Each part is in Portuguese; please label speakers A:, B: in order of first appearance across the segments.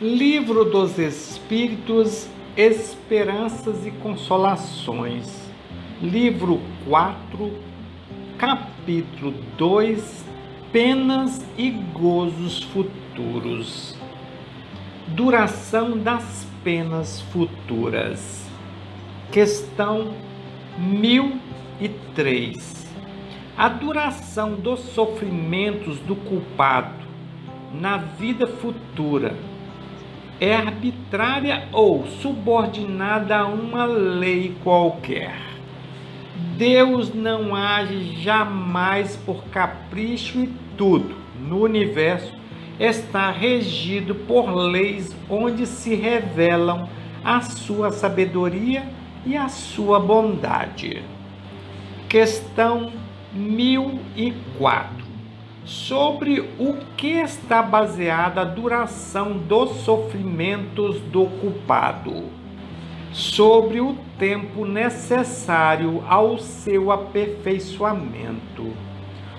A: Livro dos Espíritos, Esperanças e Consolações. Livro 4, capítulo 2, Penas e Gozos Futuros. Duração das penas futuras. Questão 1003. A duração dos sofrimentos do culpado na vida futura é arbitrária ou subordinada a uma lei qualquer. Deus não age jamais por capricho e tudo no universo está regido por leis onde se revelam a sua sabedoria e a sua bondade. Questão 1004. Sobre o que está baseada a duração dos sofrimentos do culpado? Sobre o tempo necessário ao seu aperfeiçoamento.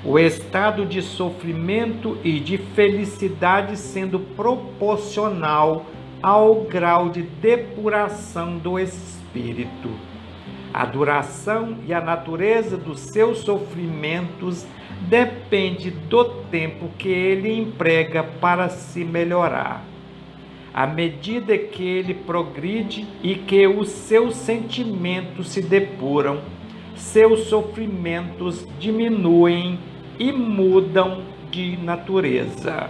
A: O estado de sofrimento e de felicidade sendo proporcional ao grau de depuração do espírito. A duração e a natureza dos seus sofrimentos depende do tempo que ele emprega para se melhorar. À medida que ele progride e que os seus sentimentos se depuram, seus sofrimentos diminuem e mudam de natureza.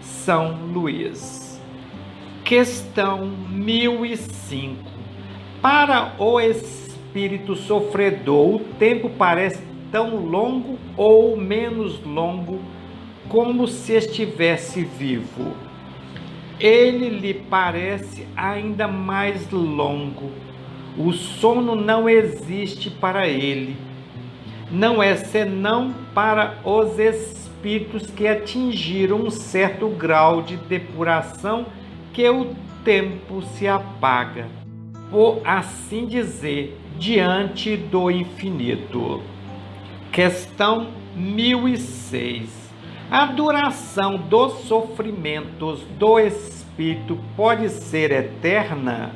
A: São Luís. Questão 1005. Para o espírito sofredor, o tempo parece tão longo ou menos longo como se estivesse vivo. Ele lhe parece ainda mais longo. O sono não existe para ele. Não é senão para os espíritos que atingiram um certo grau de depuração que o tempo se apaga, por assim dizer, diante do infinito. Questão 1006. A duração dos sofrimentos do espírito pode ser eterna?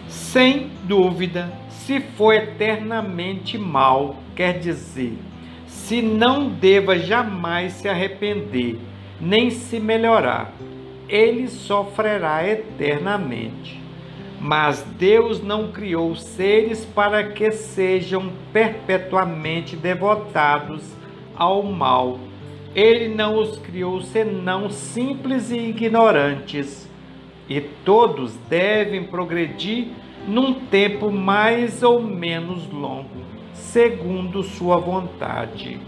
A: Sem dúvida, se for eternamente mal, quer dizer, se não deva jamais se arrepender, nem se melhorar, ele sofrerá eternamente. Mas Deus não criou seres para que sejam perpetuamente devotados ao mal. Ele não os criou senão simples e ignorantes. E todos devem progredir num tempo mais ou menos longo, segundo sua vontade.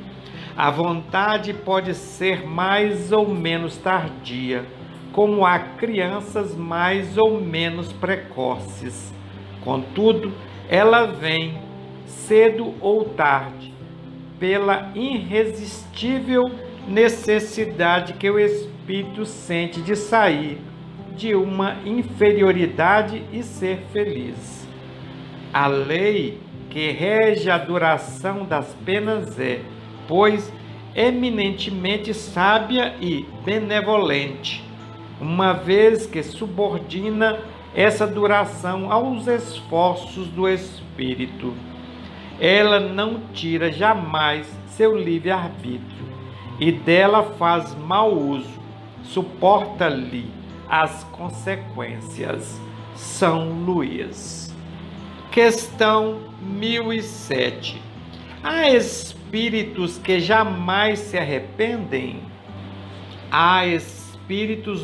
A: A vontade pode ser mais ou menos tardia, como há crianças mais ou menos precoces. Contudo, ela vem, cedo ou tarde, pela irresistível necessidade que o espírito sente de sair de uma inferioridade e ser feliz. A lei que rege a duração das penas é, pois, eminentemente sábia e benevolente, uma vez que subordina essa duração aos esforços do espírito. Ela não tira jamais seu livre-arbítrio e dela faz mau uso, suporta-lhe as consequências. São Luís. Questão 1007. Há espíritos que jamais se arrependem? Há espíritos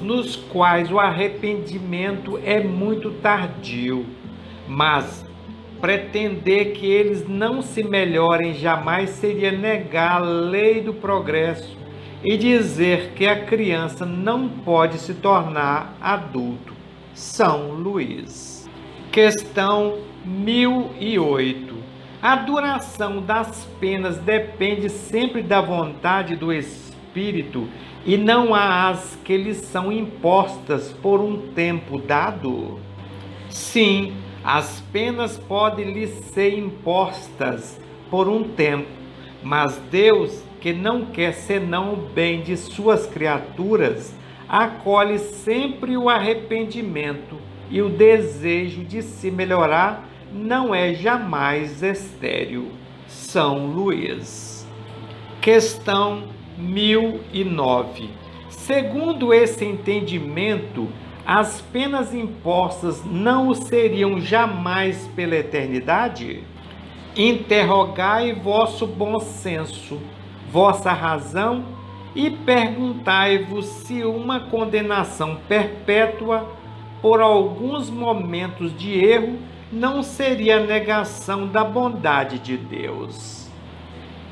A: nos quais o arrependimento é muito tardio, mas pretender que eles não se melhorem jamais seria negar a lei do progresso e dizer que a criança não pode se tornar adulto. São Luís. Questão 1008. A duração das penas depende sempre da vontade do espírito e não há as que lhes são impostas por um tempo dado? Sim, as penas podem lhes ser impostas por um tempo, mas Deus, que não quer senão o bem de suas criaturas, acolhe sempre o arrependimento e o desejo de se melhorar não é jamais estéril. São Luís. Questão 1009. Segundo esse entendimento, as penas impostas não o seriam jamais pela eternidade? Interrogai vosso bom senso, vossa razão, e perguntai-vos se uma condenação perpétua por alguns momentos de erro não seria a negação da bondade de Deus,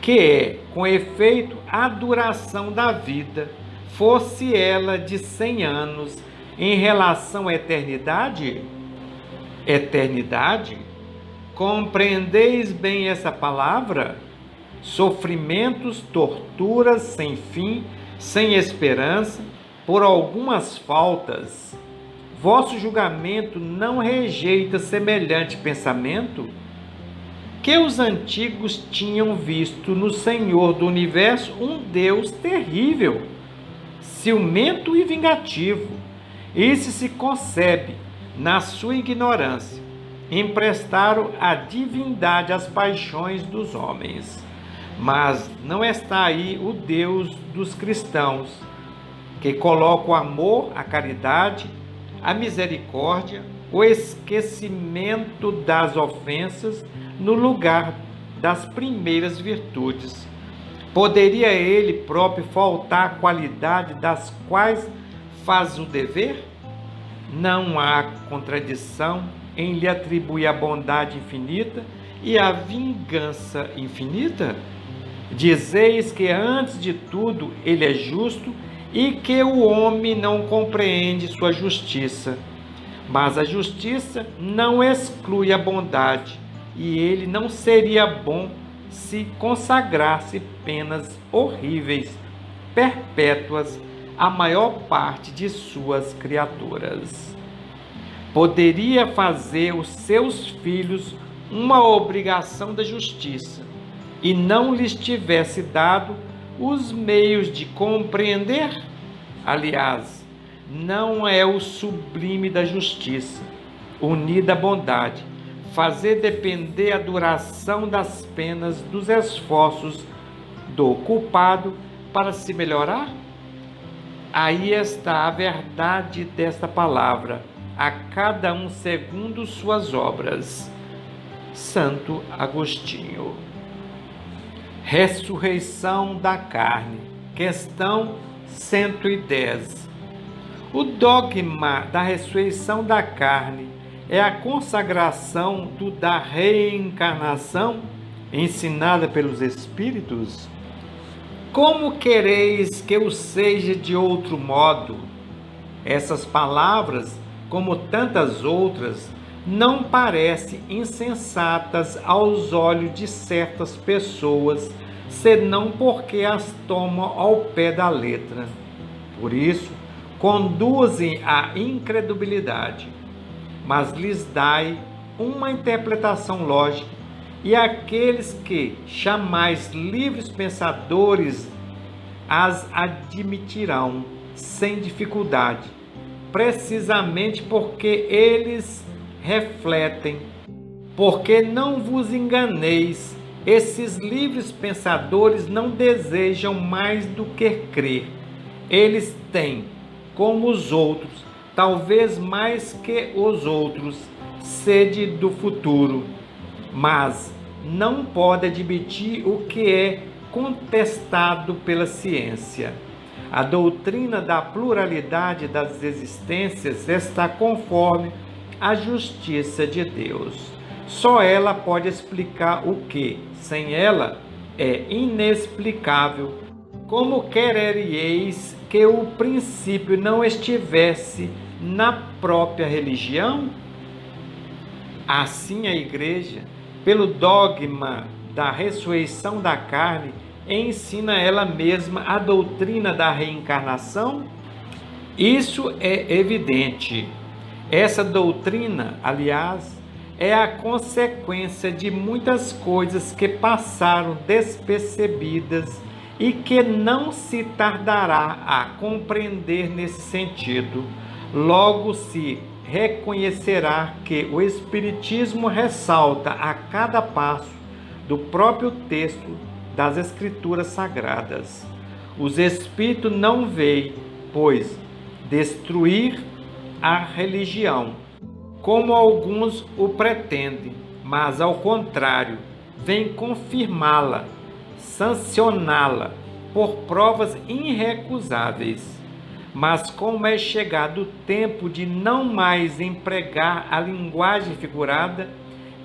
A: que é, com efeito, a duração da vida, fosse ela de 100 anos, em relação à eternidade? Eternidade? Compreendeis bem essa palavra? Sofrimentos, torturas sem fim, sem esperança, por algumas faltas. Vosso julgamento não rejeita semelhante pensamento? Que os antigos tinham visto no Senhor do Universo um Deus terrível, ciumento e vingativo. Isso se concebe, na sua ignorância, emprestaram a divindade às paixões dos homens. Mas não está aí o Deus dos cristãos, que coloca o amor, a caridade, a misericórdia, o esquecimento das ofensas no lugar das primeiras virtudes. Poderia ele próprio faltar a qualidade das quais faz o dever? Não há contradição em lhe atribuir a bondade infinita e a vingança infinita? Dizeis que antes de tudo ele é justo e que o homem não compreende sua justiça. Mas a justiça não exclui a bondade, e ele não seria bom se consagrasse penas horríveis, perpétuas, à maior parte de suas criaturas. Poderia fazer os seus filhos uma obrigação da justiça, e não lhes tivesse dado os meios de compreender? Aliás, não é o sublime da justiça, unida à bondade, fazer depender a duração das penas dos esforços do culpado para se melhorar? Aí está a verdade desta palavra, a cada um segundo suas obras. Santo Agostinho. Ressurreição da carne. Questão 110. O dogma da ressurreição da carne é a consagração da reencarnação ensinada pelos Espíritos? Como quereis que eu seja de outro modo? Essas palavras, como tantas outras, não parecem insensatas aos olhos de certas pessoas, senão porque as tomam ao pé da letra. Por isso, conduzem à incredulidade, mas lhes dai uma interpretação lógica, e aqueles que chamais livres pensadores as admitirão sem dificuldade, precisamente porque eles refletem. Porque não vos enganeis, esses livres pensadores não desejam mais do que crer. Eles têm, como os outros, talvez mais que os outros, sede do futuro, mas não pode admitir o que é contestado pela ciência. A doutrina da pluralidade das existências está conforme a justiça de Deus. Só ela pode explicar o que, sem ela, é inexplicável. Como quereríeis que o princípio não estivesse na própria religião? Assim a Igreja, pelo dogma da ressurreição da carne, ensina ela mesma a doutrina da reencarnação? Isso é evidente. Essa doutrina, aliás, é a consequência de muitas coisas que passaram despercebidas e que não se tardará a compreender nesse sentido. Logo se reconhecerá que o Espiritismo ressalta a cada passo do próprio texto das Escrituras Sagradas. Os Espíritos não veem, pois, destruir a religião, como alguns o pretendem, mas, ao contrário, vem confirmá-la, sancioná-la por provas irrecusáveis. Mas como é chegado o tempo de não mais empregar a linguagem figurada,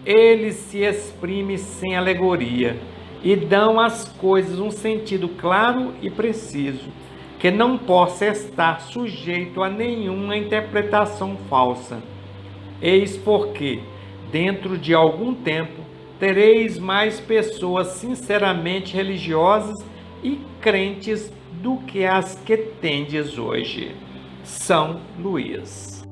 A: eles se exprimem sem alegoria e dão às coisas um sentido claro e preciso, que não possa estar sujeito a nenhuma interpretação falsa. Eis porque, dentro de algum tempo, tereis mais pessoas sinceramente religiosas e crentes do que as que tendes hoje. São Luís.